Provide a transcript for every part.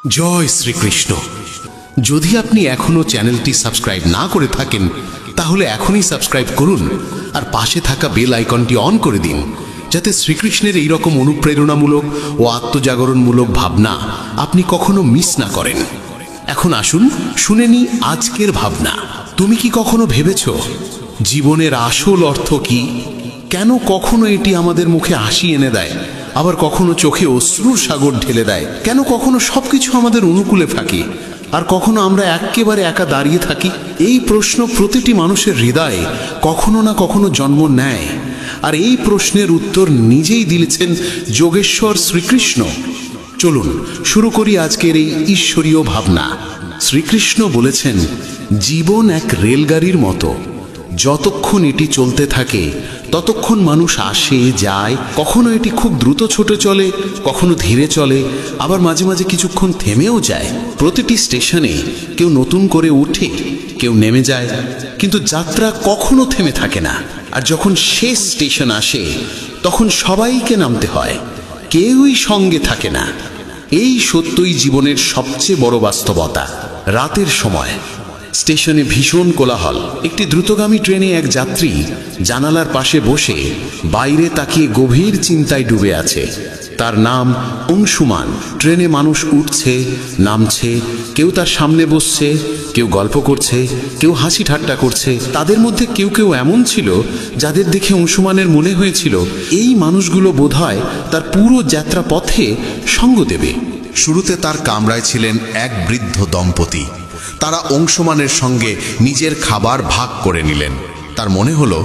জয় শ্রীকৃষ্ণ। যদি আপনি এখনো চ্যানেলটি সাবস্ক্রাইব না করে থাকেন তাহলে এখনই সাবস্ক্রাইব করুন আর পাশে থাকা বেল আইকনটি অন করে দিন, যাতে শ্রীকৃষ্ণের এই রকম অনুপ্রেরণামূলক ও আত্মজাগরণমূলক ভাবনা আপনি কখনো মিস না করেন। এখন আসুন শুনে নিই আজকের ভাবনা। তুমি কি কখনো ভেবেছ জীবনের আসল অর্থ কি? কেন কখনো এটি আমাদের মুখে হাসি এনে দেয়, আবার কখনো চোখে অশ্রুর সাগর ঢেলে দেয়? কেন কখনো সবকিছু আমাদের অনুকূলে থাকে আর কখনো আমরা একেবারে একা দাঁড়িয়ে থাকি? এই প্রশ্ন প্রতিটি মানুষের হৃদয়ে কখনো না কখনো জন্ম নেয়, আর এই প্রশ্নের উত্তর নিজেই দিয়েছেন যোগেশ্বর শ্রীকৃষ্ণ। চলুন শুরু করি আজকের এই ঈশ্বরীয় ভাবনা। শ্রীকৃষ্ণ বলেছেন, জীবন এক রেলগাড়ির মতো, যতক্ষণ এটি চলতে থাকে ততক্ষণ মানুষ আসে যায়। কখনো এটি খুব দ্রুত ছুটে চলে, কখনো ধীরে চলে, আবার মাঝে মাঝে কিছুক্ষণ থেমেও যায়। প্রতিটি স্টেশনে কেউ নতুন করে ওঠে, কেউ নেমে যায়, কিন্তু যাত্রা কখনো থেমে থাকে না। আর যখন শেষ স্টেশন আসে তখন সবাইকে নামতে হয়, কেউই সঙ্গে থাকে না। এই সত্যই জীবনের সবচেয়ে বড় বাস্তবতা। রাতের সময় স্টেশনে ভীষণ কোলাহল। একটি দ্রুতগামী ট্রেনে এক যাত্রী জানালার পাশে বসে বাইরে তাকিয়ে গভীর চিন্তায় ডুবে আছে। তার নাম অংশুমান। ট্রেনে মানুষ উঠছে, নামছে, কেউ তার সামনে বসছে, কেউ গল্প করছে, কেউ হাসি ঠাট্টা করছে। তাদের মধ্যে কেউ কেউ এমন ছিল যাদের দেখে অংশুমানের মনে হয়েছিল এই মানুষগুলো বোধহয় তার পুরো যাত্রা পথে সঙ্গ দেবে। শুরুতে তার কামরায় ছিলেন এক বৃদ্ধ দম্পতি। তারা অংশুমানের সঙ্গে নিজের খাবার ভাগ করে নিলেন। তার মনে হলো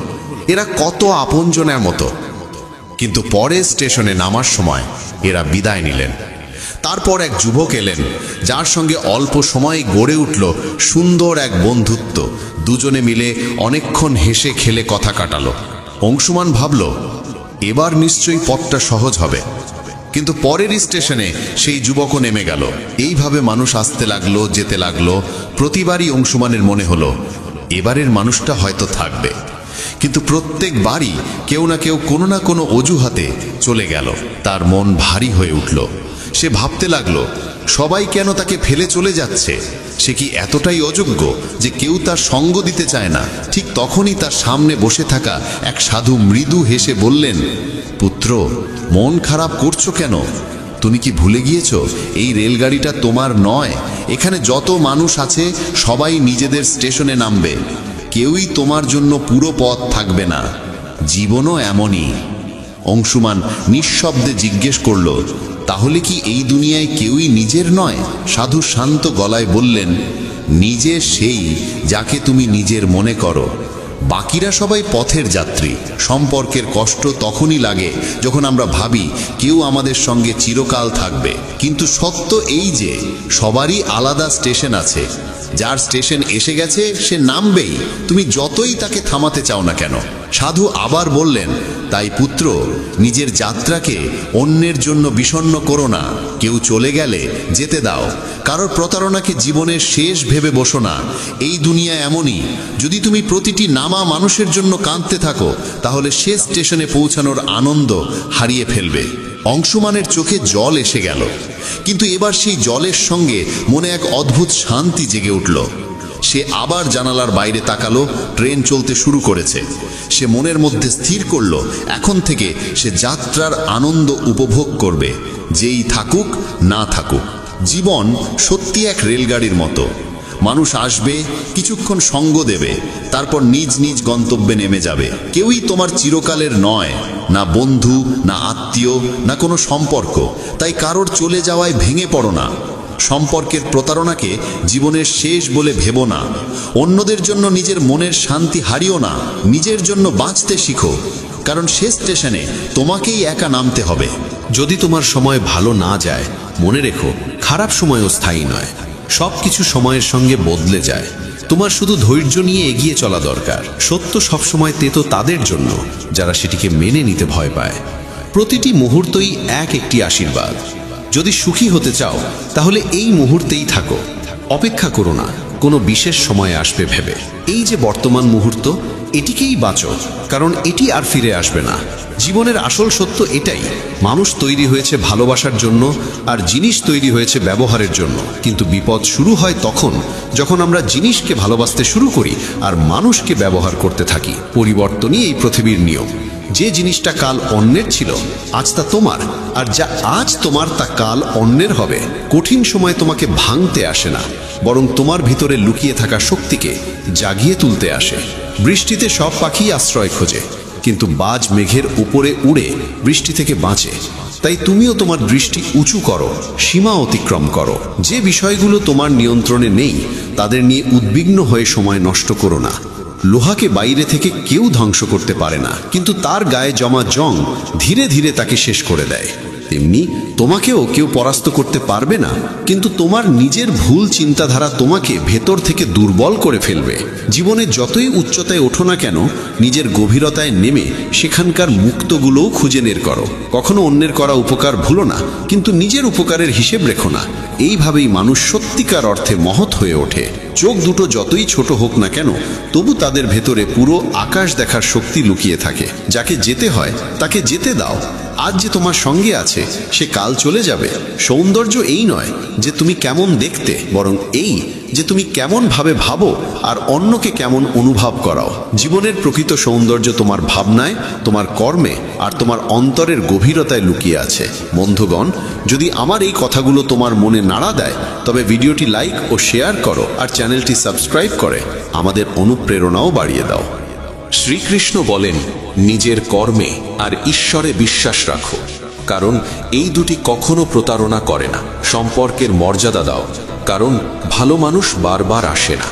এরা কত আপনজনের মতো। কিন্তু পরে স্টেশনে নামার সময় এরা বিদায় নিলেন। তারপর এক যুবক এলেন, যার সঙ্গে অল্প সময়ে গড়ে উঠল সুন্দর এক বন্ধুত্ব। দুজনে মিলে অনেকক্ষণ হেসে খেলে কথা কাটালো। অংশুমান ভাবল, এবার নিশ্চয়ই পথটা সহজ হবে। কিন্তু পরের স্টেশনে সেই যুবকও নেমে গেল। এইভাবে মানুষ আসতে লাগলো, যেতে লাগলো। প্রতিবারই অংশুমানের মনে হলো এবারের মানুষটা হয়তো থাকবে। কিন্তু প্রত্যেকবারই কেউ না কেউ কোনো না কোনো অজুহাতে চলে গেল। তার মন ভারী হয়ে উঠল। সে ভাবতে লাগলো, সবাই কেন তাকে ফেলে চলে যাচ্ছে? সে কি এতটাই অযোগ্য যে কেউ তার সঙ্গ দিতে চায় না? ঠিক তখনই তার সামনে বসে থাকা এক সাধু মৃদু হেসে বললেন, পুত্র, মন খারাপ করছো কেন? তুমি কি ভুলে গিয়েছো এই রেলগাড়িটা তোমার নয়? এখানে যত মানুষ আছে সবাই নিজেদের স্টেশনে নামবে। কেউই তোমার জন্য পুরো পথ থাকবে না। জীবনও এমনই। অংশুমান নিঃশব্দে জিজ্ঞেস করল, তাহলে কি এই দুনিয়ায় কেউই নিজের নয়? সাধু শান্ত গলায় বললেন, নিজে সেই যাকে তুমি নিজের মনে করো। বাকিরা সবাই পথের যাত্রী। সম্পর্কের কষ্ট তখনই লাগে যখন আমরা ভাবি কেউ আমাদের সঙ্গে চিরকাল থাকবে। কিন্তু সত্য এই যে সবারই আলাদা স্টেশন আছে। যার স্টেশন এসে গেছে সে নামবেই, তুমি যতই তাকে থামাতে চাও না কেন। সাধু আবার বললেন, তাই পুত্র, নিজের যাত্রাকে অন্যের জন্য বিষণ্ণ করো না। কেউ চলে গেলে যেতে দাও। কারোর প্রতারণাকে জীবনের শেষ ভেবে বসো না। এই দুনিয়া এমনই। যদি তুমি প্রতিটি নামা মানুষের জন্য কাঁদতে থাকো তাহলে শেষ স্টেশনে পৌঁছানোর আনন্দ হারিয়ে ফেলবে। অংশুমানের চোখে জল এসে গেল, কিন্তু এবার সেই জলের সঙ্গে মনে এক অদ্ভুত শান্তি জেগে উঠল। সে আবার জানালার বাইরে তাকালো। ট্রেন চলতে শুরু করেছে। সে মনের মধ্যে স্থির করল, এখন থেকে সে যাত্রার আনন্দ উপভোগ করবে, যেই থাকুক না থাকুক। জীবন সত্যি এক রেলগাড়ির মতো। মানুষ আসবে, কিছুক্ষণ সঙ্গ দেবে, তারপর নিজ নিজ গন্তব্যে নেমে যাবে। কেউই তোমার চিরকালের নয়, না বন্ধু, না আত্মীয়, না কোনো সম্পর্ক। তাই কারোর চলে যাওয়ায় ভেঙে পড়ো না। সম্পর্কের প্রতারণাকে জীবনের শেষ বলে ভেবো না। অন্যদের জন্য নিজের মনের শান্তি হারিও না। নিজের জন্য বাঁচতে শিখো, কারণ শেষ স্টেশনে তোমাকেই একা নামতে হবে। যদি তোমার সময় ভালো না যায়, মনে রেখো খারাপ সময়ও স্থায়ী নয়। সবকিছু সময়ের সঙ্গে বদলে যায়। তোমার শুধু ধৈর্য নিয়ে এগিয়ে চলা দরকার। সত্য সবসময় তেতো তাদের জন্য যারা সেটিকে মেনে নিতে ভয় পায়। প্রতিটি মুহূর্তই এক একটি আশীর্বাদ। যদি সুখী হতে চাও তাহলে এই মুহূর্তেই থাকো। অপেক্ষা করো না কোনো বিশেষ সময় আসবে ভেবে। এই যে বর্তমান মুহূর্ত, এটিকেই বাঁচো, কারণ এটি আর ফিরে আসবে না। জীবনের আসল সত্য এটাই, মানুষ তৈরি হয়েছে ভালোবাসার জন্য আর জিনিস তৈরি হয়েছে ব্যবহারের জন্য। কিন্তু বিপদ শুরু হয় তখন যখন আমরা জিনিসকে ভালোবাসতে শুরু করি আর মানুষকে ব্যবহার করতে থাকি। পরিবর্তনই এই পৃথিবীর নিয়ম। যে জিনিসটা কাল অন্যের ছিল আজ তা তোমার, আর যা আজ তোমার তা কাল অন্যের হবে। কঠিন সময় তোমাকে ভাঙতে আসে না, বরং তোমার ভিতরে লুকিয়ে থাকা শক্তিকে জাগিয়ে তুলতে আসে। বৃষ্টিতে সব পাখি আশ্রয় খোঁজে, কিন্তু বাজ মেঘের উপরে উড়ে বৃষ্টি থেকে বাঁচে। তাই তুমিও তোমার দৃষ্টি উঁচু করো, সীমা অতিক্রম করো। যে বিষয়গুলো তোমার নিয়ন্ত্রণে নেই তাদের নিয়ে উদ্বিগ্ন হয়ে সময় নষ্ট করো না। লোহাকে বাইরে থেকে কেউ ধ্বংস করতে পারে না, কিন্তু তার গায়ে জমা জং ধীরে ধীরে তাকে শেষ করে দেয়। তেমনি তোমাকেও কেউ পরাস্ত করতে পারবে না, কিন্তু তোমার নিজের ভুল চিন্তাধারা তোমাকে ভেতর থেকে দুর্বল করে ফেলবে। জীবনে যতই উচ্চতায় ওঠো না কেন, নিজের গভীরতায় নেমে সেখানকার মুক্তগুলোও খুঁজে বের করো। কখনো অন্যের করা উপকার ভুলো না, কিন্তু নিজের উপকারের হিসেব রেখো না। এইভাবেই মানুষ সত্যিকার অর্থে মহৎ হয়ে ওঠে। চোখ দুটো যতই ছোট হোক না কেন, তবু তাদের ভেতরে পুরো আকাশ দেখার শক্তি লুকিয়ে থাকে। যাকে যেতে হয় তাকে যেতে দাও। আজ যে তোমার সঙ্গে আছে সে কাল চলে যাবে। সৌন্দর্য এই নয় যে তুমি কেমন দেখতে, বরং এই যে তুমি কেমন ভাবে ভাবো আর অন্যকে কেমন অনুভব করাও। জীবনের প্রকৃত সৌন্দর্য তোমার ভাবনায়, তোমার কর্মে আর তোমার অন্তরের গভীরতায় লুকিয়ে আছে। বন্ধুগণ, যদি আমার এই কথাগুলো তোমার মনে নাড়া দেয় তবে ভিডিওটি লাইক ও শেয়ার করো আর চ্যানেলটি সাবস্ক্রাইব করে আমাদের অনুপ্রেরণাও বাড়িয়ে দাও। শ্রীকৃষ্ণ বলেন, নিজের কর্মে আর ঈশ্বরে বিশ্বাস রাখো, কারণ এই দুটি কখনো প্রতারণা করে না। সম্পর্কের মর্যাদা দাও, কারণ ভালো মানুষ বারবার আসে না।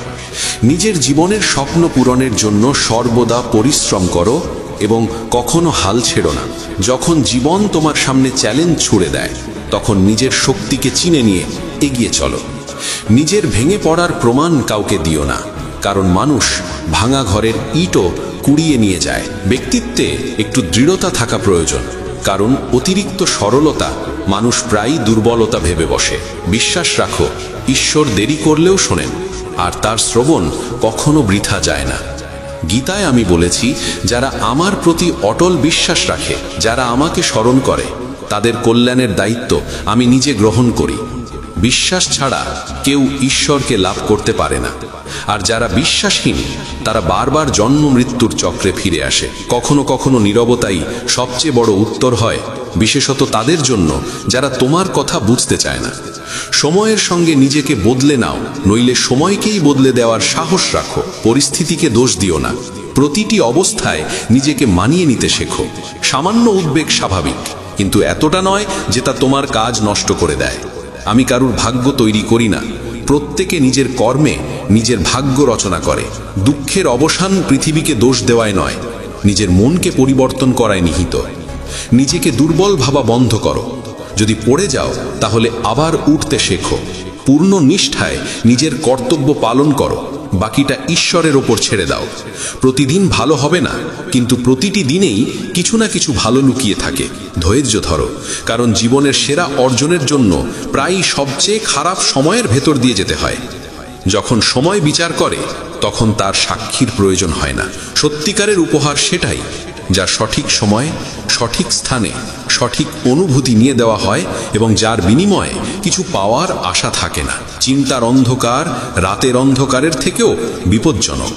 নিজের জীবনের স্বপ্ন পূরণের জন্য সর্বদা পরিশ্রম করো এবং কখনো হাল ছেড়ো না। যখন জীবন তোমার সামনে চ্যালেঞ্জ ছুড়ে দেয়, তখন নিজের শক্তিকে চিনে নিয়ে এগিয়ে চলো। নিজের ভেঙে পড়ার প্রমাণ কাউকে দিও না, কারণ মানুষ ভাঙা ঘরের ইটও কুড়িয়ে নিয়ে যায়। ব্যক্তিত্বে একটু দৃঢ়তা থাকা প্রয়োজন, কারণ অতিরিক্ত সরলতা মানুষ প্রায়ই দুর্বলতা ভেবে বসে। বিশ্বাস রাখো, ঈশ্বর দেরি করলেও শোনেন, আর তার শ্রবণ কখনো বৃথা যায় না। গীতায় আমি বলেছি, যারা আমার প্রতি অটল বিশ্বাস রাখে, যারা আমাকে স্মরণ করে, তাদের কল্যাণের দায়িত্ব আমি নিজে গ্রহণ করি। বিশ্বাস ছাড়া কেউ ঈশ্বরকে লাভ করতে পারে না, আর যারা বিশ্বাসহীন তারা বারবার জন্ম মৃত্যুর চক্রে ফিরে আসে। কখনো কখনো নীরবতাই সবচেয়ে বড় উত্তর হয়, বিশেষত তাদের জন্য যারা তোমার কথা বুঝতে চায় না। সময়ের সঙ্গে নিজেকে বদলে নাও, নইলে সময়কেই বদলে দেওয়ার সাহস রাখো। পরিস্থিতিকে দোষ দিও না, প্রতিটি অবস্থায় নিজেকে মানিয়ে নিতে শেখো। সামান্য উদ্বেগ স্বাভাবিক, কিন্তু এতটা নয় যে তা তোমার কাজ নষ্ট করে দেয়। আমি কারুর ভাগ্য তৈরি করি না, প্রত্যেকে নিজের কর্মে নিজের ভাগ্য রচনা করে। দুঃখের অবসান পৃথিবীকে দোষ দেওয়ায় নয়, নিজের মনকে পরিবর্তন করায় নিহিত। নিজেকে দুর্বল ভাবা বন্ধ করো। যদি পড়ে যাও তাহলে আবার উঠতে শেখো। পূর্ণ নিষ্ঠায় নিজের কর্তব্য পালন করো, বাকিটা ঈশ্বরের ওপর ছেড়ে দাও। প্রতিদিন ভালো হবে না, কিন্তু প্রতিটি দিনেই কিছু না কিছু ভালো লুকিয়ে থাকে। ধৈর্য ধরো, কারণ জীবনের সেরা অর্জনের জন্য প্রায়ই সবচেয়ে খারাপ সময়ের ভেতর দিয়ে যেতে হয়। যখন সময় বিচার করে তখন তার সাক্ষীর প্রয়োজন হয় না। সত্যিকারের উপহার সেটাই যা সঠিক সময়ে, সঠিক স্থানে, সঠিক অনুভূতি নিয়ে দেওয়া হয় এবং যার বিনিময়ে কিছু পাওয়ার আশা থাকে না। চিন্তার অন্ধকার রাতের অন্ধকারের থেকেও বিপজ্জনক।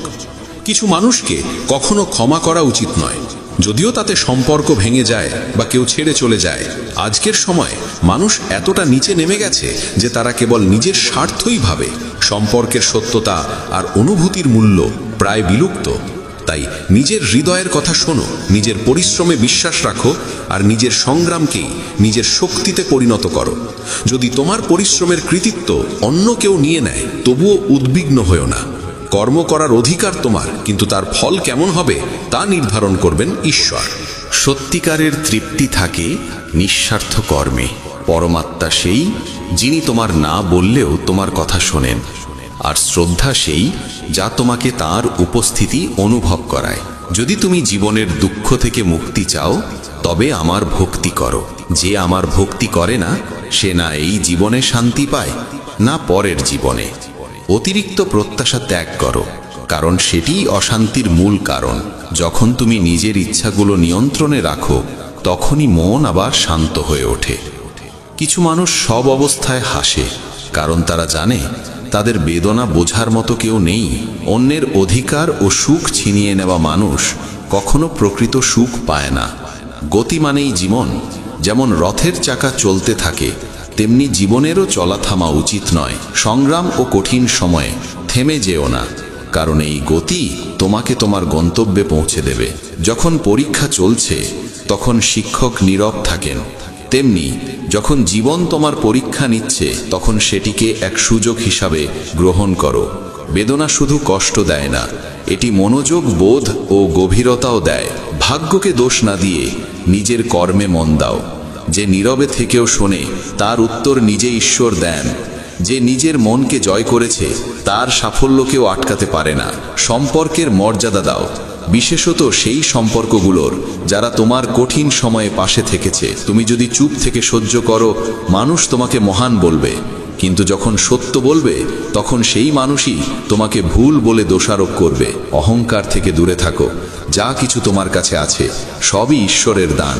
কিছু মানুষকে কখনো ক্ষমা করা উচিত নয়, যদিও তাতে সম্পর্ক ভেঙে যায় বা কেউ ছেড়ে চলে যায়। আজকের সময় মানুষ এতটা নিচে নেমে গেছে যে তারা কেবল নিজের স্বার্থই ভাবে। সম্পর্কের সত্যতা আর অনুভূতির মূল্য প্রায় বিলুপ্ত। তাই নিজের হৃদয়ের কথা শোনো, নিজের পরিশ্রমে বিশ্বাস রাখো, আর নিজের সংগ্রামকেই নিজের শক্তিতে পরিণত করো। যদি তোমার পরিশ্রমের কৃতিত্ব অন্য কেউ নিয়ে নেয়, তবুও উদ্বিগ্ন হয়ো না। কর্ম করার অধিকার তোমার, কিন্তু তার ফল কেমন হবে তা নির্ধারণ করবেন ঈশ্বর। সত্যিকারের তৃপ্তি থাকে নিঃস্বার্থ কর্মে। পরমাত্মা সেই যিনি তোমার না বললেও তোমার কথা শোনেন, আর শ্রদ্ধা সেই যা তোমাকে তার উপস্থিতি অনুভব করায়। যদি তুমি জীবনের দুঃখ থেকে মুক্তি চাও, তবে আমার ভক্তি করো। যে আমার ভক্তি করে না, সে না এই জীবনে শান্তি পায়, না পরের জীবনে। অতিরিক্ত প্রত্যাশা ত্যাগ করো, কারণ সেটিই অশান্তির মূল কারণ। যখন তুমি নিজের ইচ্ছাগুলো নিয়ন্ত্রণে রাখো, তখনই মন আবার শান্ত হয়ে ওঠে। কিছু মানুষ সব অবস্থায় হাসে, কারণ তারা জানে তাদের বেদনা বোঝার মতো কেউ নেই। অন্যের অধিকার ও সুখ ছিনিয়ে নেওয়া মানুষ কখনো প্রকৃত সুখ পায় না। গতি মানেই জীবন। যেমন রথের চাকা চলতে থাকে, তেমনি জীবনেরও চলা থামা উচিত নয়। সংগ্রাম ও কঠিন সময়ে থেমে যেও না, কারণ এই গতি তোমাকে তোমার গন্তব্যে পৌঁছে দেবে। যখন পরীক্ষা চলছে তখন শিক্ষক নীরব থাকেন, তেমনি যখন জীবন তোমার পরীক্ষা নিচ্ছে তখন সেটিকে এক সুযোগ হিসাবে গ্রহণ করো। বেদনা শুধু কষ্ট দেয় না, এটি মনোযোগ, বোধ ও গভীরতাও দেয়। ভাগ্যকে দোষ না দিয়ে নিজের কর্মে মন দাও। যে নীরবে থেকেও শোনে, তার উত্তর নিজে ঈশ্বর দেন। যে নিজের মনকে জয় করেছে, তার সাফল্যকেও আটকাতে পারে না। সম্পর্কের মর্যাদা দাও, বিশেষত সেই সম্পর্কগুলোর যারা তোমার কঠিন সময়ে পাশে থেকেছে। তুমি যদি চুপ থেকে সহ্য করো, মানুষ তোমাকে মহান বলবে, কিন্তু যখন সত্য বলবে তখন সেই মানুষই তোমাকে ভুল বলে দোষারোপ করবে। অহংকার থেকে দূরে থাকো। যা কিছু তোমার কাছে আছে সবই ঈশ্বরের দান।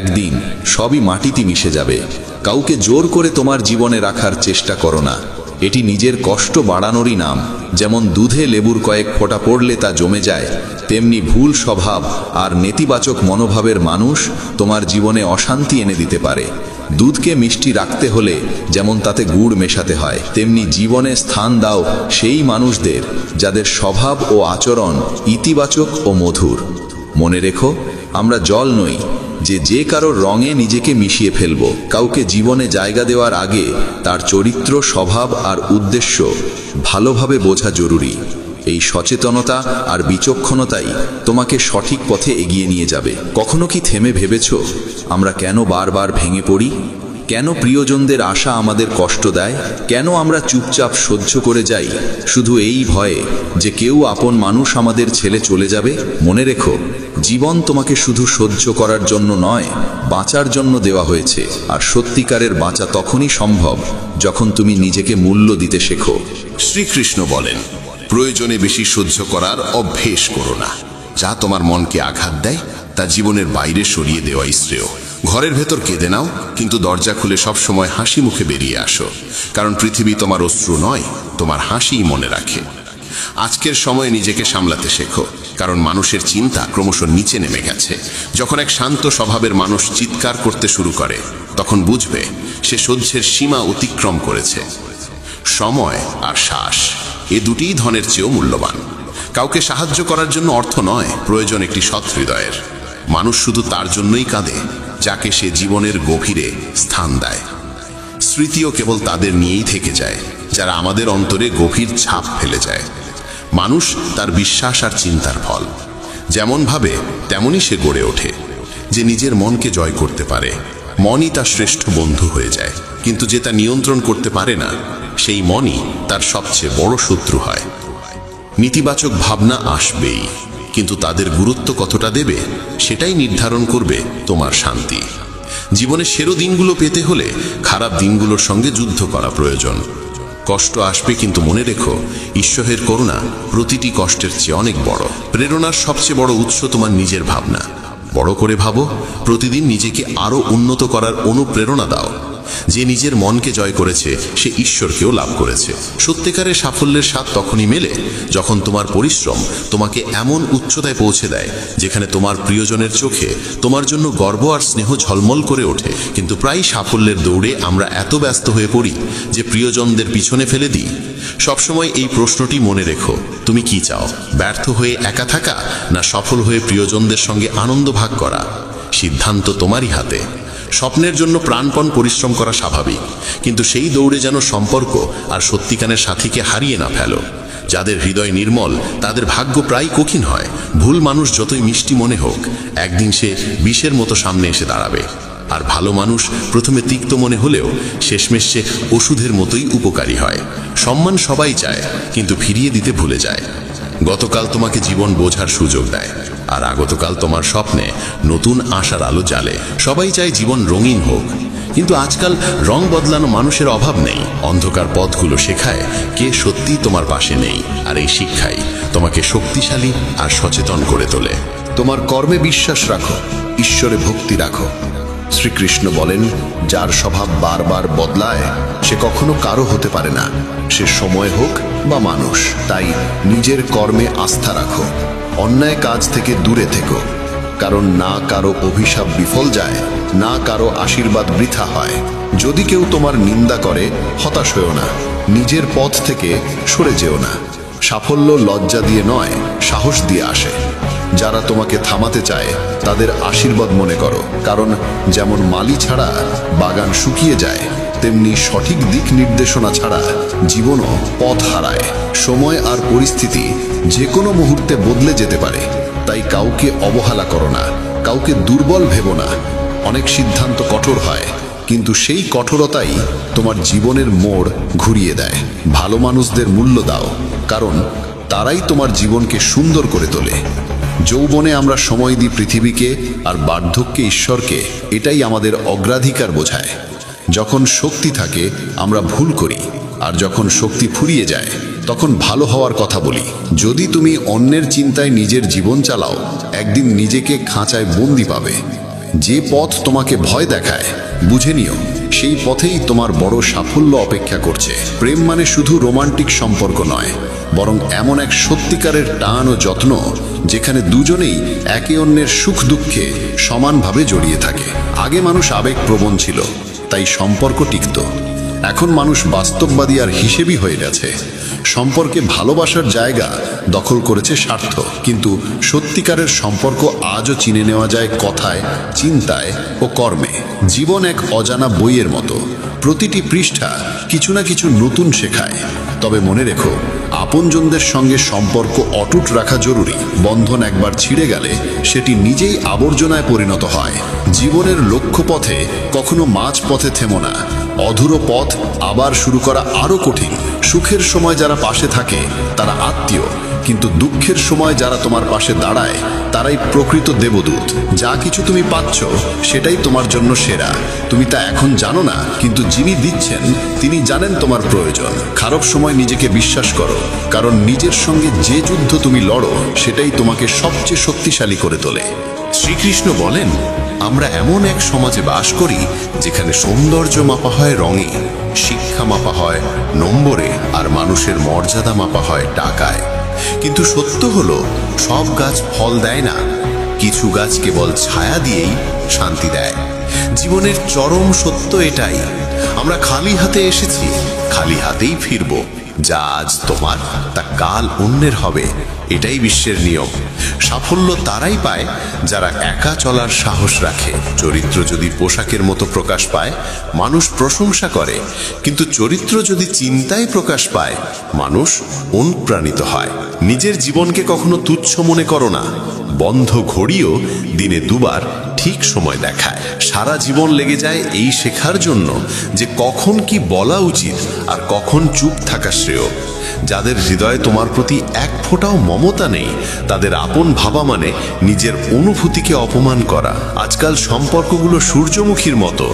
একদিন সবই মাটিতে মিশে যাবে। কাউকে জোর করে তোমার জীবনে রাখার চেষ্টা করো না, এটি নিজের কষ্ট বাড়ানোরই নাম। যেমন দুধে লেবুর কয়েক ফোঁটা পড়লে তা জমে যায়, তেমনি ভুল স্বভাব আর নেতিবাচক মনোভাবের মানুষ তোমার জীবনে অশান্তি এনে দিতে পারে। দুধকে মিষ্টি রাখতে হলে যেমন তাতে গুড় মেশাতে হয়, তেমনি জীবনে স্থান দাও সেই মানুষদের যাদের স্বভাব ও আচরণ ইতিবাচক ও মধুর। মনে রেখো, আমরা জল নই যে কারোর রঙে নিজেকে মিশিয়ে ফেলব। কাউকে জীবনে জায়গা দেওয়ার আগে তার চরিত্র, স্বভাব আর উদ্দেশ্য ভালোভাবে বোঝা জরুরি। এই সচেতনতা আর বিচক্ষণতাই তোমাকে সঠিক পথে এগিয়ে নিয়ে যাবে। কখনো কি থেমে ভেবেছ আমরা কেন বারবার ভেঙে পড়ি? কেন প্রিয়জনদের আশা আমাদের কষ্ট দেয়? কেন আমরা চুপচাপ সহ্য করে যাই শুধু এই ভয়ে যে কেউ আপন মানুষ আমাদের ছেড়ে চলে যাবে? মনে রেখো, জীবন তোমাকে শুধু সহ্য করার জন্য নয়, বাঁচার জন্য দেওয়া হয়েছে। আর সত্যিকারের বাঁচা তখনই সম্ভব যখন তুমি নিজেকে মূল্য দিতে শেখো। শ্রীকৃষ্ণ বলেন, প্রয়োজনে বেশি সহ্য করার অভ্যেস করো না। যা তোমার মনকে আঘাত দেয় তা জীবনের বাইরে সরিয়ে দেওয়াই শ্রেয়। ঘরের ভেতর কেঁদে নাও, কিন্তু দরজা খুলে সব সময় হাসি মুখে বেরিয়ে আসো, কারণ পৃথিবী তোমার অশ্রু নয়, তোমার হাসিই মনে রাখে। আজকের সময়ে নিজেকে সামলাতে শেখো, কারণ মানুষের চিন্তা ক্রমশ নিচে নেমে গেছে। যখন এক শান্ত স্বভাবের মানুষ চিৎকার করতে শুরু করে, তখন বুঝবে সে সহ্যের সীমা অতিক্রম করেছে। সময় আর শ্বাস, এ দুটিই ধনের চেয়েও মূল্যবান। কাউকে সাহায্য করার জন্য অর্থ নয়, প্রয়োজন একটি সৎ হৃদয়ের। মানুষ শুধু তার জন্যই কাঁদে যাকে সে জীবনের গভীরে স্থান দেয়। স্মৃতিও কেবল তাদের নিয়েই থেকে যায় যারা আমাদের অন্তরে গভীর ছাপ ফেলে যায়। মানুষ তার বিশ্বাস আর চিন্তার ফল। যেমন ভাবে তেমনই সে গড়ে ওঠে। যে নিজের মনকে জয় করতে পারে, মনই তার শ্রেষ্ঠ বন্ধু হয়ে যায়। কিন্তু যে তা নিয়ন্ত্রণ করতে পারে না, সেই মনই তার সবচেয়ে বড় শত্রু হয়। নেতিবাচক ভাবনা আসবেই, কিন্তু তাদের গুরুত্ব কতটা দেবে সেটাই নির্ধারণ করবে তোমার শান্তি। জীবনের সেরা দিনগুলো পেতে হলে খারাপ দিনগুলোর সঙ্গে যুদ্ধ করা প্রয়োজন। কষ্ট আসবে, কিন্তু মনে রেখো, ঈশ্বরের করুণা প্রতিটি কষ্টের চেয়ে অনেক বড়। প্রেরণার সবচেয়ে বড় উৎস তোমার নিজের ভাবনা। বড় করে ভাবো, প্রতিদিন নিজেকে আরো উন্নত করার অনুপ্রেরণা দাও। যে নিজের মনকে জয় করেছে সে ঈশ্বরকেও লাভ করেছে। সত্যিকারের সাফল্যের স্বাদ তখনই মেলে যখন তোমার পরিশ্রম তোমাকে এমন উচ্চতায় পৌঁছে দেয় যেখানে তোমার প্রিয়জনের চোখে তোমার জন্য গর্ব আর স্নেহ ঝলমল করে ওঠে। কিন্তু প্রায় সাফল্যের দৌড়ে আমরা এত ব্যস্ত হয়ে পড়ি যে প্রিয়জনদের পিছনে ফেলে দিই। সবসময় এই প্রশ্নটি মনে রেখো, তুমি কি চাও? ব্যর্থ হয়ে একা থাকা, না সফল হয়ে প্রিয়জনদের সঙ্গে আনন্দ ভাগ করা? সিদ্ধান্ত তোমারই হাতে। স্বপ্নের জন্য প্রাণপণ পরিশ্রম করা স্বাভাবিক, কিন্তু সেই দৌড়ে যেন সম্পর্ক আর সত্যিকারের সাথীকে হারিয়ে না ফেলো। যাদের হৃদয় নির্মল তাদের ভাগ্য প্রায় কঠিন হয়। ভুল মানুষ যতই মিষ্টি মনে হোক, একদিন সে বিষের মতো সামনে এসে দাঁড়াবে। আর ভালো মানুষ প্রথমে তিক্ত মনে হলেও শেষমেশ সে ওষুধের মতোই উপকারী হয়। সম্মান সবাই চায়, কিন্তু ফিরিয়ে দিতে ভুলে যায়। গতকাল তোমাকে জীবন বোঝার সুযোগ দেয়, আর আগতকাল তোমার স্বপ্নে নতুন আশার আলো জ্বালে। সবাই চায় জীবন রঙিন হোক, কিন্তু আজকাল রং বদলানো মানুষের অভাব নেই। অন্ধকার পথগুলো শেখায় কে সত্যি তোমার পাশে নেই, আর এই শিক্ষাই তোমাকে শক্তিশালী আর সচেতন করে তোলে। তোমার কর্মে বিশ্বাস রাখো, ঈশ্বরে ভক্তি রাখো। শ্রীকৃষ্ণ বলেন, যার স্বভাব বারবার বদলায় সে কখনো কারো হতে পারে না, সে সময় হোক বা মানুষ। তাই নিজের কর্মে আস্থা রাখো, অন্যায় কাজ থেকে দূরে থেকো, কারণ না কারো অভিশাপ বিফল যায়, না কারো আশীর্বাদ বৃথা হয়। যদি কেউ তোমার নিন্দা করে হতাশ হয়েও না, নিজের পথ থেকে সরে যেও না। সাফল্য লজ্জা দিয়ে নয়, সাহস দিয়ে আসে। যারা তোমাকে থামাতে চায় তাদের আশীর্বাদ মনে করো, কারণ যেমন মালি ছাড়া বাগান শুকিয়ে যায়, তেমনি সঠিক দিক নির্দেশনা ছাড়া জীবনও পথ হারায়। সময় আর পরিস্থিতি যে কোনো মুহূর্তে বদলে যেতে পারে, তাই কাউকে অবহেলা করো না, কাউকে দুর্বল ভেবো না। অনেক সিদ্ধান্ত কঠোর হয়, কিন্তু সেই কঠোরতাই তোমার জীবনের মোড় ঘুরিয়ে দেয়। ভালো মানুষদের মূল্য দাও, কারণ তারাই তোমার জীবনকে সুন্দর করে তোলে। যৌবনে আমরা সময় দিই পৃথিবীকে, আর বার্ধক্যে ঈশ্বরকে। এটাই আমাদের অগ্রাধিকার বোঝায়। যখন শক্তি থাকে আমরা ভুল করি, আর যখন শক্তি ফুরিয়ে যায় তখন ভালো হওয়ার কথা বলি। যদি তুমি অন্যের চিন্তায় নিজের জীবন চালাও, একদিন নিজেকে খাঁচায় বন্দি পাবে। যে পথ তোমাকে ভয় দেখায়, বুঝে নিও সেই পথেই তোমার বড় সাফল্য অপেক্ষা করছে। প্রেম মানে শুধু রোমান্টিক সম্পর্ক নয়, বরং এমন এক সত্যিকারের টান ও যত্ন যেখানে দুজনেই একে অন্যের সুখ দুঃখে সমানভাবে জড়িয়ে থাকে। আগে মানুষ আবেগপ্রবণ ছিল, তাই সম্পর্ক টিকত। এখন মানুষ বাস্তববাদী আর হিসেবি হয়ে গেছে। সম্পর্কে ভালোবাসার জায়গা দখল করেছে স্বার্থ। কিন্তু সত্যিকারের সম্পর্ক আজও চিনে নেওয়া যায় কথায়, চিন্তায় ও কর্মে। জীবন এক অজানা বইয়ের মতো, প্রতিটি পৃষ্ঠা কিছু না কিছু নতুন শেখায়। তবে মনে রেখো, আপনজনদের সঙ্গে সম্পর্ক অটুট রাখা জরুরি। বন্ধন একবার ছিঁড়ে গেলে সেটি নিজেই আবর্জনায় পরিণত হয়। জীবনের লক্ষ্যপথে কখনো মাঝপথে থেমো না। অধুরো পথ আবার শুরু করা আরো কঠিন। সুখের সময় যারা পাশে থাকে তারা আত্মীয়, কিন্তু দুঃখের সময় যারা তোমার পাশে দাঁড়ায় তারাই প্রকৃত দেবদূত। যা কিছু তুমি পাচ্ছ সেটাই তোমার জন্য সেরা। তুমি তা এখন জানো না, কিন্তু যিনি দিচ্ছেন তিনি জানেন তোমার প্রয়োজন। খারাপ সময় নিজেকে বিশ্বাস করো, কারণ নিজের সঙ্গে যে যুদ্ধ তুমি লড়ো সেটাই তোমাকে সবচেয়ে শক্তিশালী করে তোলে। শ্রীকৃষ্ণ বলেন, আমরা এমন এক সমাজে বাস করি যেখানে সৌন্দর্য মাপা হয় রঙে, শিক্ষা মাপা হয় নম্বরে, আর মানুষের মর্যাদা মাপা হয় টাকায়। কিন্তু সত্য হলো, সব গাছ ফল দেয় না, কিছু গাছ কেবল ছায়া দিয়েই শান্তি দেয়। জীবনের চরম সত্য এটাই। আমরা খালি হাতে এসেছি, খালি হাতেই ফিরব। যা আজ তোমার তা কাল অন্যের হবে, এটাই বিশ্বের নিয়ম। সাফল্য তারাই পায় যারা একা চলার সাহস রাখে। চরিত্র যদি পোশাকের মতো প্রকাশ পায়, মানুষ প্রশংসা করে, কিন্তু চরিত্র যদি চিন্তায় প্রকাশ পায়, মানুষ অনুপ্রাণিত হয়। নিজের জীবনকে কখনো তুচ্ছ মনে করো না। বন্ধ ঘড়িও দিনে দুবার ঠিক সময় দেখায়। সারা জীবন লেগে যায় এই শেখার জন্য যে কখন কি বলা উচিত আর কখন চুপ থাকা শ্রেয়। যাদের হৃদয়ে তোমার প্রতি এক ফোঁটাও মমতা নেই, তাদের আপন ভাবা মানে নিজের অনুভূতিকে অপমান করা। আজকাল সম্পর্কগুলো সূর্যমুখীর মতো,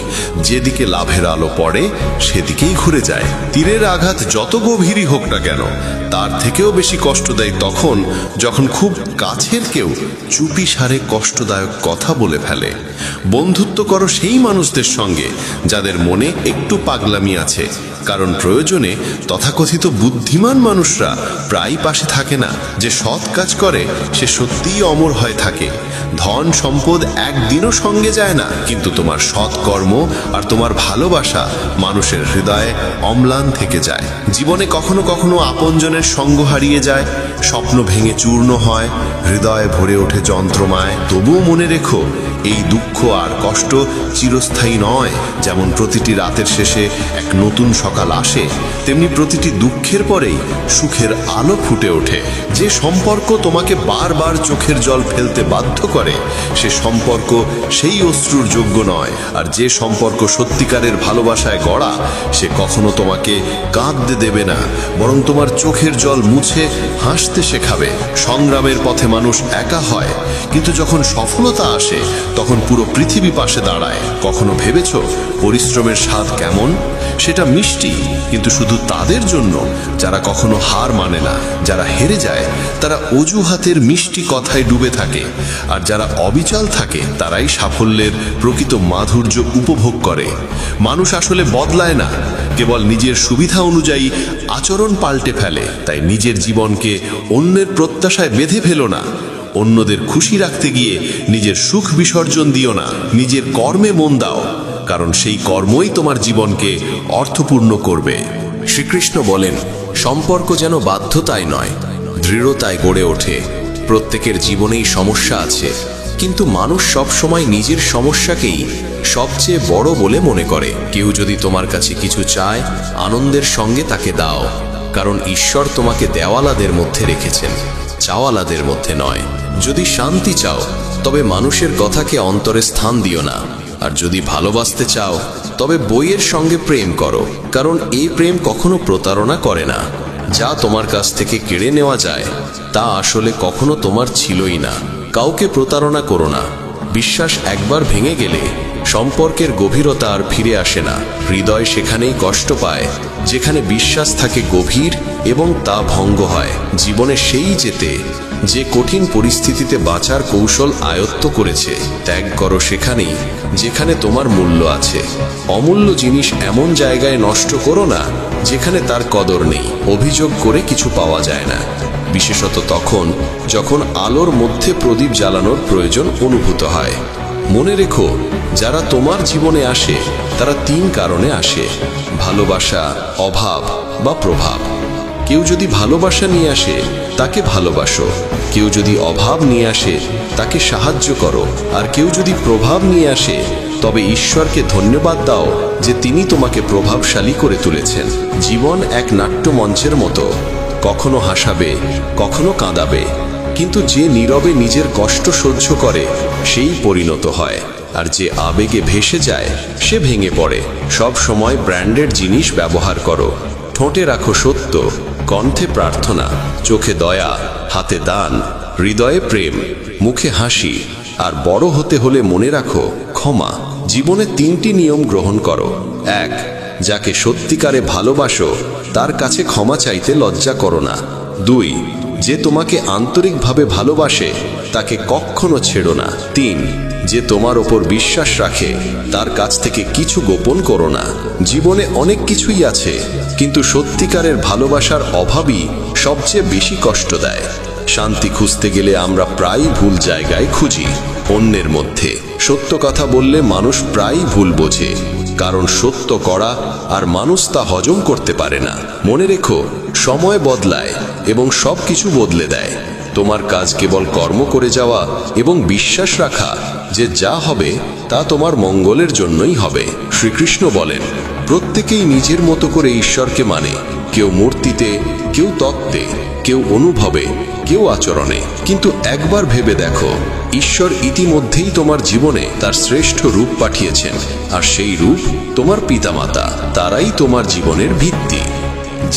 যেদিকে লাভের আলো পড়ে সেদিকেই ঘুরে যায়। তীরের আঘাত যত গভীরই হোক না কেন, তার থেকেও বেশি কষ্ট দেয় তখন যখন খুব কাছের কেউ চুপি সারে কষ্টদায়ক কথা বলে ফেলে। বন্ধুত্ব করো সেই মানুষদের সঙ্গে যাদের মনে একটু পাগলামি আছে, কারণ প্রয়োজনে তথাকথিত বুদ্ধিমান মানুষরা প্রায় পাশে থাকে না। যে সৎ কাজ করে সে সত্যিই অমর হয়ে থাকে। ধন সম্পদ একদিনও সঙ্গে যায় না, কিন্তু তোমার সৎ কর্ম আর তোমার ভালোবাসা মানুষের হৃদয়ে অম্লান থেকে যায়। জীবনে কখনো কখনো আপনজনের সঙ্গ হারিয়ে যায়, স্বপ্ন ভেঙে চূর্ণ হয়, হৃদয়ে ভরে ওঠে যন্ত্রমায়। তবুও মনে রেখো, এই দুঃখ আর কষ্ট চিরস্থায়ী নয়। যেমন প্রতিটি রাতের শেষে এক নতুন সকাল আসে, তেমনি প্রতিটি দুঃখের পরেই সুখের আলো ফুটে ওঠে। যে সম্পর্ক তোমাকে বারবার চোখের জল ফেলতে বাধ্য করে, সে সম্পর্ক সেই অশ্রুর যোগ্য নয়। আর যে সম্পর্ক সত্যিকারের ভালোবাসায় গড়া, সে কখনো তোমাকে কাঁদতে দেবে না, বরং তোমার চোখের জল মুছে হাসতে শেখাবে। সংগ্রামের পথে মানুষ একা হয়, কিন্তু যখন সফলতা আসে তখন পুরো পৃথিবী পাশে দাঁড়ায়। কখনো ভেবেছো পরিশ্রমের স্বাদ কেমন? সেটা মিষ্টি, কিন্তু শুধু তাদের জন্য যারা কখনো হার মানে না। যারা হেরে যায় তারা অজুহাতের মিষ্টি কথায় ডুবে থাকে, আর যারা অবিচল থাকে তারাই সাফল্যের প্রকৃত মাধুর্য উপভোগ করে। মানুষ আসলে বদলায় না, কেবল নিজের সুবিধা অনুযায়ী আচরণ পাল্টে ফেলে। তাই নিজের জীবনকে অন্যের প্রত্যাশায় বেঁধে ফেলো না। অন্যদের খুশি রাখতে গিয়ে নিজের সুখ বিসর্জন দিও না। নিজের কর্মে মন দাও, কারণ সেই কর্মই তোমার জীবনকে অর্থপূর্ণ করবে। শ্রীকৃষ্ণ বলেন, সম্পর্ক যেন বাধ্যতায় নয়, দৃঢ়তায় গড়ে ওঠে। প্রত্যেকের জীবনেই সমস্যা আছে, কিন্তু মানুষ সব সময় নিজের সমস্যাকেই সবচেয়ে বড় বলে মনে করে। কেউ যদি তোমার কাছে কিছু চায়, আনন্দের সঙ্গে তাকে দাও, কারণ ঈশ্বর তোমাকে দেওয়ালাদের মধ্যে রেখেছেন, চাওয়ালাদের মধ্যে নয়। যদি শান্তি চাও, তবে মানুষের কথাকে অন্তরে স্থান দিও না। আর যদি ভালোবাসতে চাও, তবে বইয়ের সঙ্গে প্রেম করো, কারণ এই প্রেম কখনো প্রতারণা করে না। যা তোমার কাছ থেকে কেড়ে নেওয়া যায় তা আসলে কখনো তোমার ছিলই না। কাউকে প্রতারণা করো না। বিশ্বাস একবার ভেঙে গেলে সম্পর্কের গভীরতা আর ফিরে আসে না। হৃদয় সেখানেই কষ্ট পায় যেখানে বিশ্বাস থাকে গভীর এবং তা ভঙ্গ হয়। জীবনে সেই যে কঠিন পরিস্থিতিতে বাঁচার কৌশল আয়ত্ত করেছে। ত্যাগ করো সেখানেই যেখানে তোমার মূল্য আছে। অমূল্য জিনিস এমন জায়গায় নষ্ট করো না যেখানে তার কদর নেই। অভিযোগ করে কিছু পাওয়া যায় না, বিশেষত তখন যখন আলোর মধ্যে প্রদীপ জ্বালানোর প্রয়োজন অনুভূত হয়। মনে রেখো, যারা তোমার জীবনে আসে তারা 3 কারণে আসে: ভালোবাসা, অভাব বা প্রভাব। কেউ যদি ভালোবাসা নিয়ে আসে তাকে ভালোবাসো, কেউ যদি অভাব নিয়ে আসে তাকে সাহায্য করো, আর কেউ যদি প্রভাব নিয়ে আসে তবে ঈশ্বরকে ধন্যবাদ দাও যে তিনি তোমাকে প্রভাবশালী করে তুলেছেন। জীবন এক নাট্যমঞ্চের মতো, কখনো হাসাবে, কখনো কাঁদাবে, কিন্তু যে নীরবে নিজের কষ্ট সহ্য করে সেই পরিণত হয়, আর যে আবেগে ভেসে যায় সে ভেঙে পড়ে। সব সময় ব্র্যান্ডেড জিনিস ব্যবহার করো। ঠোঁটে রাখো সত্য, কণ্ঠে প্রার্থনা, চোখে দয়া, হাতে দান, হৃদয়ে প্রেম, মুখে হাসি। আর বড় হতে হলে মনে রাখো ক্ষমা। জীবনে 3টি নিয়ম গ্রহণ করো। 1. যাকে সত্যিকারে ভালোবাসো তার কাছে ক্ষমা চাইতে লজ্জা করো না। 2. যে তোমাকে আন্তরিকভাবে ভালোবাসে তাকে কখনো ছেড়ো না। 3. যে তোমার ওপর বিশ্বাস রাখে তার কাছ থেকে কিছু গোপন করো না। জীবনে অনেক কিছুই আছে, কিন্তু সত্যিকারের ভালোবাসার অভাবই সবচেয়ে বেশি কষ্ট দেয়। শান্তি খুঁজতে গেলে আমরা প্রায়ই ভুল জায়গায় খুঁজি। অন্যের মধ্যে সত্য কথা বললে মানুষ প্রায়ই ভুল বোঝে, কারণ সত্য করা আর মানুষ তা হজম করতে পারে না। মনে রেখো, সময় বদলায় এবং সব কিছু বদলে দেয়। তোমার কাজ কেবল কর্ম করে যাওয়া এবং বিশ্বাস রাখা যে যা হবে তা তোমার মঙ্গলের জন্যই হবে। শ্রীকৃষ্ণ বলেন, প্রত্যেকেই নিজের মতো করে ঈশ্বরকে মানে। কেউ মূর্তিতে, কেউ তত্ত্বে, কেউ অনুভবে, কেউ আচরণে। কিন্তু একবার ভেবে দেখো, ঈশ্বর ইতিমধ্যেই তোমার জীবনে তার শ্রেষ্ঠ রূপ পাঠিয়েছেন, আর সেই রূপ তোমার পিতামাতা। তারাই তোমার জীবনের ভিত্তি।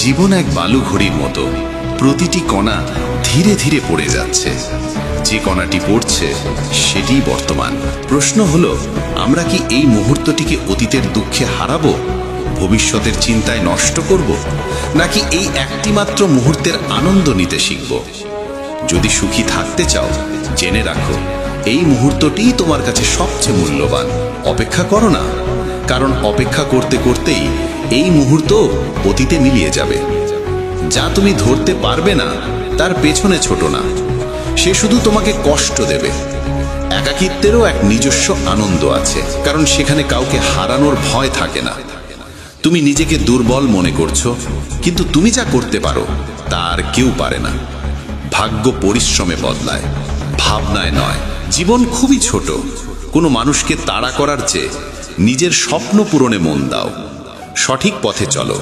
জীবন এক বালু ঘড়ির মতো, প্রতিটি কণা ধীরে ধীরে পড়ে যাচ্ছে। যে কণাটি পড়ছে সেটিই বর্তমান। প্রশ্ন হলো, আমরা কি এই মুহূর্তটিকে অতীতের দুঃখে হারাবো, ভবিষ্যতের চিন্তায় নষ্ট করব, নাকি এই একটি মাত্র মুহূর্তের আনন্দ নিতে শিখব? যদি সুখী থাকতে চাও, জেনে রাখো এই মুহূর্তটিই তোমার কাছে সবচেয়ে মূল্যবান। অপেক্ষা করো না, কারণ অপেক্ষা করতে করতেই এই মুহূর্ত অতীতে মিলিয়ে যাবে। যা তুমি ধরতে পারবে না তার পেছনে ছোট না, সে শুধু তোমাকে কষ্ট দেবে। একাকিত্বেরও এক নিজস্ব আনন্দ আছে, কারণ সেখানে কাউকে হারানোর ভয় থাকে না। তুমি নিজেকে দুর্বল মনে করছো, কিন্তু তুমি যা করতে পারো তা আর কেউ পারে না। ভাগ্য পরিশ্রমে বদলায়, ভাবনায় নয়। জীবন খুবই ছোট, কোনো মানুষকে তাড়া করার চেয়ে নিজের স্বপ্ন পূরণে মন দাও। সঠিক পথে চলো,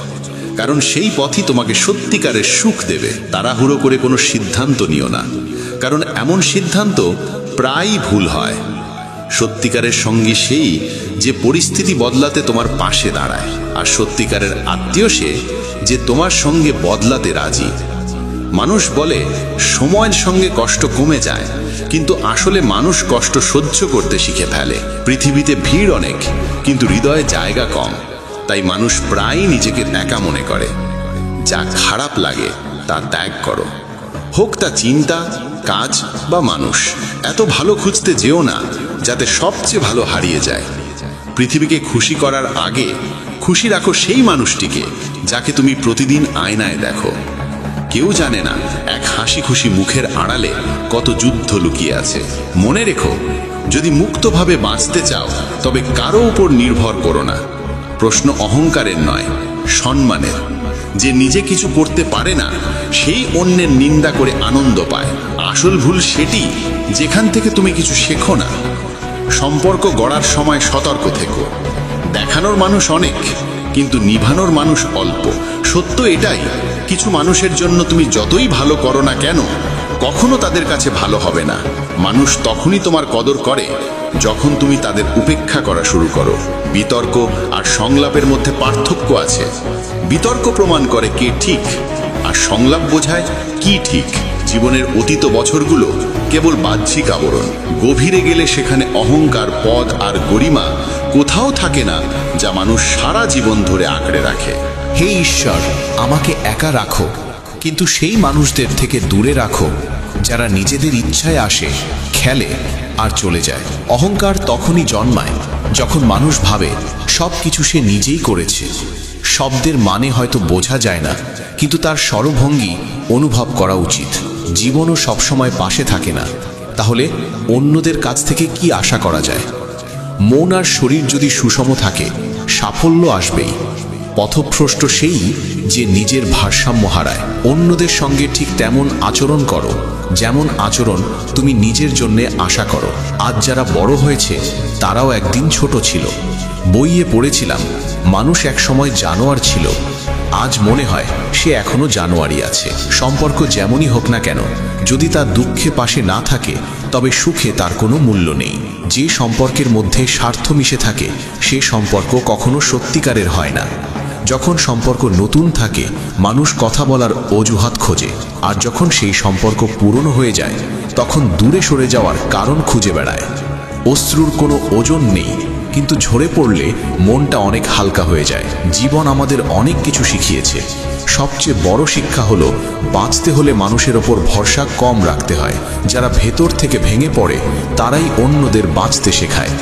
কারণ সেই পথই তোমাকে সত্যিকারের সুখ দেবে। তাড়াহুড়ো করে কোনো সিদ্ধান্ত নিও না, কারণ এমন সিদ্ধান্ত প্রায়ই ভুল হয়। সত্যিকারের সঙ্গী সেই যে পরিস্থিতি বদলাতে তোমার পাশে দাঁড়ায়, আর সত্যিকারের আত্মীয় সে যে তোমার সঙ্গে বদলাতে রাজি। মানুষ বলে সময়ের সঙ্গে কষ্ট কমে যায়, কিন্তু আসলে মানুষ কষ্ট সহ্য করতে শিখে ফেলে। পৃথিবীতে ভিড় অনেক, কিন্তু হৃদয়ে জায়গা কম। তাই মানুষ প্রায়ই নিজেকে একা মনে করে। যা খারাপ লাগে তা ত্যাগ করো, হোক তা চিন্তা, কাজ বা মানুষ। এত ভালো খুঁজতে যেও না যাতে সবচেয়ে ভালো হারিয়ে যায়। পৃথিবীকে খুশি করার আগে খুশি রাখো সেই মানুষটিকে যাকে তুমি প্রতিদিন আয়নায় দেখো। কেউ জানে না এক হাসি খুশি মুখের আড়ালে কত যুদ্ধ লুকিয়ে আছে। মনে রেখো, যদি মুক্তভাবে বাঁচতে চাও তবে কারো উপর নির্ভর করো না। প্রশ্ন অহংকারের নয়, সম্মানের। যে নিজে কিছু করতে পারে না সেই অন্যের নিন্দা করে আনন্দ পায়। আসল ভুল সেটি যেখান থেকে তুমি কিছু শেখো না। সম্পর্ক গড়ার সময় সতর্ক থেকো। দেখানোর মানুষ অনেক, কিন্তু নিভানোর মানুষ অল্প। সত্য এটাই, কিছু মানুষের জন্য তুমি যতই ভালো করো না কেন কখনো তাদের কাছে ভালো হবে না। মানুষ তখনই তোমার কদর করে যখন তুমি তাদের উপেক্ষা করা শুরু করো। বিতর্ক আর সংলাপের মধ্যে পার্থক্য আছে। বিতর্ক প্রমাণ করে কে ঠিক, আর সংলাপ বোঝায় কি ঠিক। জীবনের অতীত বছরগুলো কেবল বাহ্যিক আবরণ। গভীরে গেলে সেখানে অহংকার, পদ আর গরিমা কোথাও থাকে না যা মানুষ সারা জীবন ধরে আঁকড়ে রাখে। হে ঈশ্বর, আমাকে একা রাখো, কিন্তু সেই মানুষদের থেকে দূরে রাখো যারা নিজেদের ইচ্ছায় আসে, খেলে আর চলে যায়। অহংকার তখনই জন্মায় যখন মানুষ ভাবে সব কিছু সে নিজেই করেছে। শব্দের মানে হয়তো বোঝা যায় না, কিন্তু তার স্বরভঙ্গি অনুভব করা উচিত। জীবনও সবসময় পাশে থাকে না, তাহলে অন্যদের কাছ থেকে কি আশা করা যায়? মন আর শরীর যদি সুষম থাকে, সাফল্য আসবেই। পথভ্রষ্ট সেই যে নিজের ভারসাম্য হারায়। অন্যদের সঙ্গে ঠিক তেমন আচরণ করো যেমন আচরণ তুমি নিজের জন্যে আশা করো। আজ যারা বড় হয়েছে তারাও একদিন ছোট ছিল। বইয়ে পড়েছিলাম মানুষ একসময় জানোয়ার ছিল, আজ মনে হয় সে এখনো জানোয়ারই আছে। সম্পর্ক যেমনই হোক না কেন, যদি তার দুঃখে পাশে না থাকে তবে সুখে তার কোনো মূল্য নেই। যে সম্পর্কের মধ্যে স্বার্থ মিশে থাকে সে সম্পর্ক কখনো সত্যিকারের হয় না। যখন সম্পর্ক নতুন থাকে মানুষ কথা বলার অজুহাত খোঁজে, আর যখন সেই সম্পর্ক পুরনো হয়ে যায় তখন দূরে সরে যাওয়ার কারণ খুঁজে বেড়ায়। অশ্রুর কোনো ওজন নেই, কিন্তু ঝরে পড়লে মনটা অনেক হালকা হয়ে যায়। জীবন আমাদের অনেক কিছু শিখিয়েছে। সবচেয়ে বড় শিক্ষা হলো বাঁচতে হলে মানুষের ওপর ভরসা কম রাখতে হয়। যারা ভেতর থেকে ভেঙে পড়ে তারাই অন্যদের বাঁচতে শেখায়।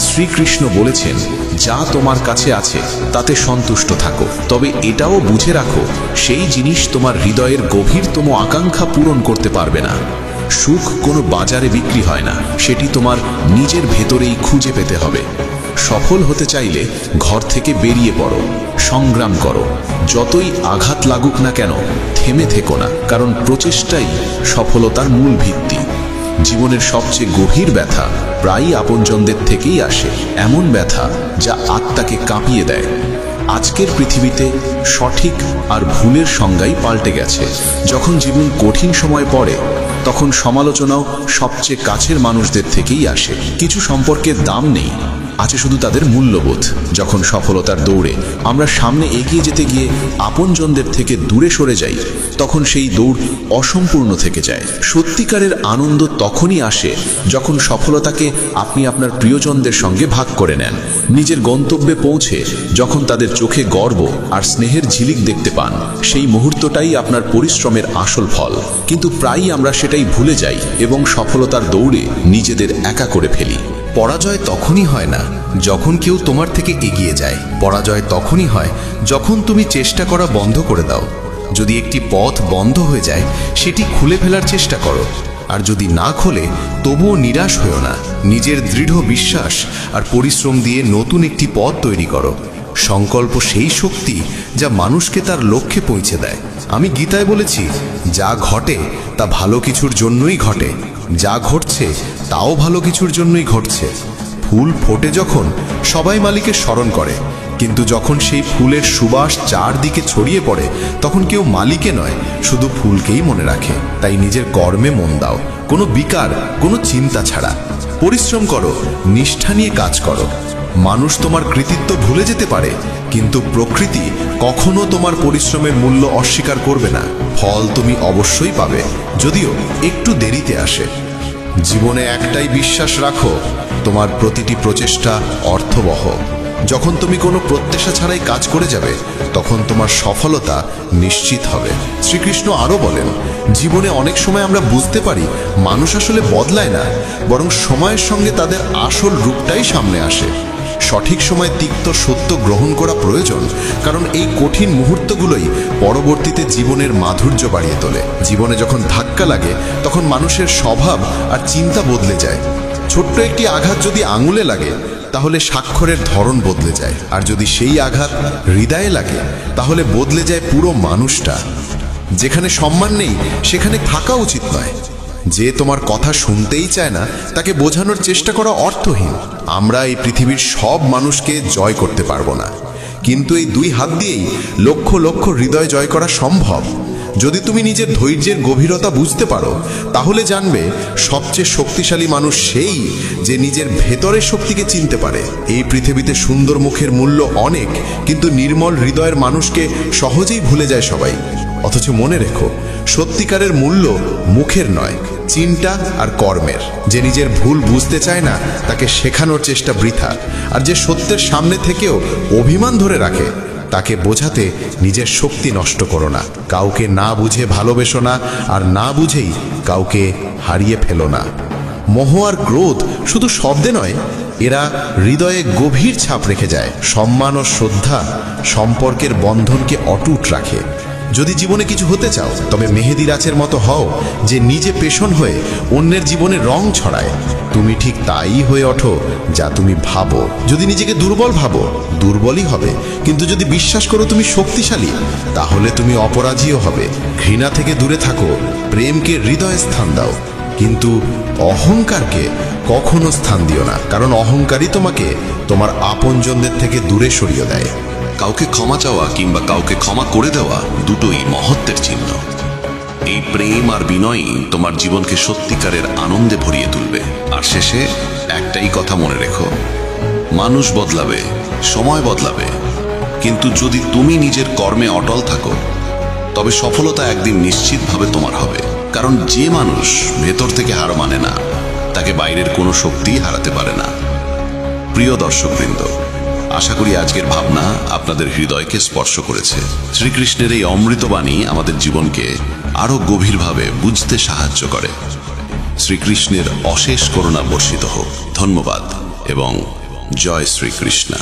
শ্রীকৃষ্ণ বলেছেন, যা তোমার কাছে আছে তাতে সন্তুষ্ট থাকো, তবে এটাও বুঝে রাখো সেই জিনিস তোমার হৃদয়ের গভীরতম আকাঙ্ক্ষা পূরণ করতে পারবে না। সুখ কোনো বাজারে বিক্রি হয় না, সেটি তোমার নিজের ভেতরেই খুঁজে পেতে হবে। সফল হতে চাইলে ঘর থেকে বেরিয়ে পড়ো, সংগ্রাম করো। যতই আঘাত লাগুক না কেন থেমে থেকো না, কারণ প্রচেষ্টাই সফলতার মূল ভিত্তি। জীবনের সবচেয়ে গভীর ব্যথা প্রায়ই আপনজনদের থেকেই আসে, এমন ব্যথা যা আত্মাকে কাঁপিয়ে দেয়। আজকের পৃথিবীতে সঠিক আর ভুলের সংজ্ঞাই পাল্টে গেছে। যখন জীবন কঠিন সময় পড়ে তখন সমালোচনাও সবচেয়ে কাছের মানুষদের থেকেই আসে। কিছু সম্পর্কের দাম নেই, আছে শুধু তাদের মূল্যবোধ। যখন সফলতার দৌড়ে আমরা সামনে এগিয়ে যেতে গিয়ে আপনজনদের থেকে দূরে সরে যাই তখন সেই দৌড় অসম্পূর্ণ থেকে যায়। সত্যিকারের আনন্দ তখনই আসে যখন সফলতাকে আপনি আপনার প্রিয়জনদের সঙ্গে ভাগ করে নেন। নিজের গন্তব্যে পৌঁছে যখন তাদের চোখে গর্ব আর স্নেহের ঝিলিক দেখতে পান, সেই মুহূর্তটাই আপনার পরিশ্রমের আসল ফল। কিন্তু প্রায়ই আমরা সেটাই ভুলে যাই এবং সফলতার দৌড়ে নিজেদের একা করে ফেলি। পরাজয় তখনই হয় না যখন কেউ তোমার থেকে এগিয়ে যায়। পরাজয় তখনই হয় যখন তুমি চেষ্টা করা বন্ধ করে দাও। যদি একটি পথ বন্ধ হয়ে যায় সেটি খুলে ফেলার চেষ্টা করো, আর যদি না খোলে তবুও নিরাশ হয়ো না। নিজের দৃঢ় বিশ্বাস আর পরিশ্রম দিয়ে নতুন একটি পথ তৈরি করো। সংকল্প সেই শক্তি যা মানুষকে তার লক্ষ্যে পৌঁছে দেয়। আমি গীতায় বলেছি, যা ঘটে তা ভালো কিছুর জন্যই ঘটে, যা ঘটছে তাও ভালো কিছুর জন্যই ঘটছে। ফুল ফোটে যখন সবাই মালিকের স্মরণ করে, কিন্তু যখন সেই ফুলের সুবাস চারদিকে ছড়িয়ে পড়ে তখন কেউ মালিকে নয়, শুধু ফুলকেই মনে রাখে। তাই নিজের কর্মে মন দাও, কোনো বিকার, কোনো চিন্তা ছাড়া। পরিশ্রম করো, নিষ্ঠা নিয়ে কাজ করো। মানুষ তোমার কৃতিত্ব ভুলে যেতে পারে, কিন্তু প্রকৃতি কখনো তোমার পরিশ্রমের মূল্য অস্বীকার করবে না। ফল তুমি অবশ্যই পাবে, যদিও একটু দেরিতে আসে। জীবনে একটাই বিশ্বাস রাখো, তোমার প্রতিটি প্রচেষ্টা অর্থবহ। যখন তুমি কোনো প্রত্যাশা ছাড়াই কাজ করে যাবে, তখন তোমার সফলতা নিশ্চিত হবে। শ্রীকৃষ্ণ আরও বলেন, জীবনে অনেক সময় আমরা বুঝতে পারি মানুষ আসলে বদলায় না, বরং সময়ের সঙ্গে তাদের আসল রূপটাই সামনে আসে। সঠিক সময় তিক্ত সত্য গ্রহণ করা প্রয়োজন, কারণ এই কঠিন মুহূর্তগুলোই পরবর্তীতে জীবনের মাধুর্য বাড়িয়ে তোলে। জীবনে যখন ধাক্কা লাগে, তখন মানুষের স্বভাব আর চিন্তা বদলে যায়। ছোট্ট একটি আঘাত যদি আঙুলে লাগে, তাহলে স্বাক্ষরের ধরন বদলে যায়, আর যদি সেই আঘাত হৃদয়ে লাগে, তাহলে বদলে যায় পুরো মানুষটা। যেখানে সম্মান নেই, সেখানে থাকা উচিত নয়। যে তোমার কথা শুনতেই চায় না, তাকে বোঝানোর চেষ্টা করা অর্থহীন। আমরা এই পৃথিবীর সব মানুষকে জয় করতে পারবো না, কিন্তু এই দুই হাত দিয়েই লক্ষ লক্ষ হৃদয় জয় করা সম্ভব। যদি তুমি নিজের ধৈর্যের গভীরতা বুঝতে পারো, তাহলে জানবে সবচেয়ে শক্তিশালী মানুষ সেই যে নিজের ভেতরের শক্তিকে চিনতে পারে। এই পৃথিবীতে সুন্দর মুখের মূল্য অনেক, কিন্তু নির্মল হৃদয়ের মানুষকে সহজেই ভুলে যায় সবাই। অথচ মনে রেখো, সত্যিকারের মূল্য মুখের নয়, চিন্তা আর কর্মের। যে নিজের ভুল বুঝতে চায় না, তাকে শেখানোর চেষ্টা বৃথা। আর যে সত্যের সামনে থেকেও অভিমান ধরে রাখে, তাকে বোঝাতে নিজের শক্তি নষ্ট করো না। কাউকে না বুঝে ভালোবেসো না, আর না বুঝেই কাউকে হারিয়ে ফেলো না। মোহ আর ক্রোধ শুধু শব্দে নয়, এরা হৃদয়ে গভীর ছাপ রেখে যায়। সম্মান ও শ্রদ্ধা সম্পর্কের বন্ধনকে অটুট রাখে। যদি জীবনে কিছু হতে চাও, তবে মেহেদি রাচের মতো হও, যে নিজে পেশন হয়ে অন্যের জীবনে রং ছড়ায়। তুমি ঠিক তাই হয়ে ওঠো যা তুমি ভাবো। যদি নিজেকে দুর্বল ভাবো, দুর্বলই হবে। কিন্তু যদি বিশ্বাস করো তুমি শক্তিশালী, তাহলে তুমি অপরাজীয় হবে। ঘৃণা থেকে দূরে থাকো, প্রেমকে হৃদয়ে স্থান দাও, কিন্তু অহংকারকে কখনো স্থান দিও না, কারণ অহংকারই তোমাকে তোমার আপনজনদের থেকে দূরে সরিয়ে দেয়। কাউকে ক্ষমা চাওয়া কিংবা কাউকে ক্ষমা করে দেওয়া দুটোই মহত্বের চিহ্ন। এই প্রেম আর বিনয়ই তোমার জীবনকে সত্যিকারের আনন্দে ভরিয়ে তুলবে। আর শেষে একটাই কথা মনে রেখো, মানুষ বদলাবে, সময় বদলাবে, কিন্তু যদি তুমি নিজের কর্মে অটল থাকো, তবে সফলতা একদিন নিশ্চিতভাবে তোমার হবে। কারণ যে মানুষ ভেতর থেকে হার মানে না, তাকে বাইরের কোনো শক্তিই হারাতে পারে না। প্রিয় দর্শকবৃন্দ, আশা করি আজকের ভাবনা আপনাদের হৃদয়কে স্পর্শ করেছে। শ্রীকৃষ্ণের এই অমৃতবাণী আমাদের জীবনকে আরো গভীরভাবে বুঝতে সাহায্য করে। শ্রীকৃষ্ণের অশেষ করুণা বর্ষিত হোক। ধন্যবাদ এবং জয় শ্রীকৃষ্ণ।